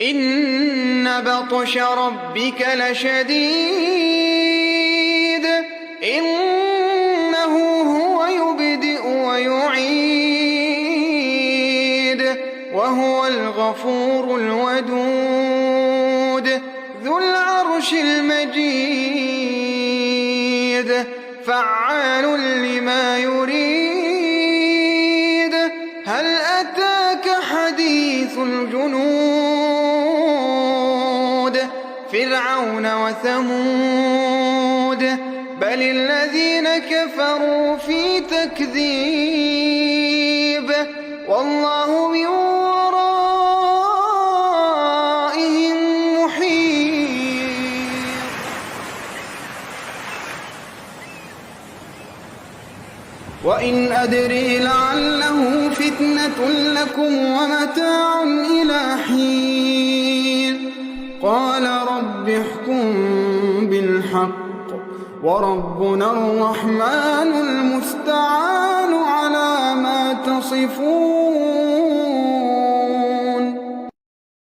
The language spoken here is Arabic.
إن بطش ربك لشديد إنه هو يبدئ ويعيد وهو الغفور الودود ذو العرش المجيد فعال لما يريد هل أتاك حديث الجنود فرعون وثمود بل الذين كفروا في تكذيب والله من ورائهم محيط. وإن أدري لعله فتنة لكم ومتاع إلى حين قال رب احكم بالحق وربنا الرحمن المستعان على ما تصفون.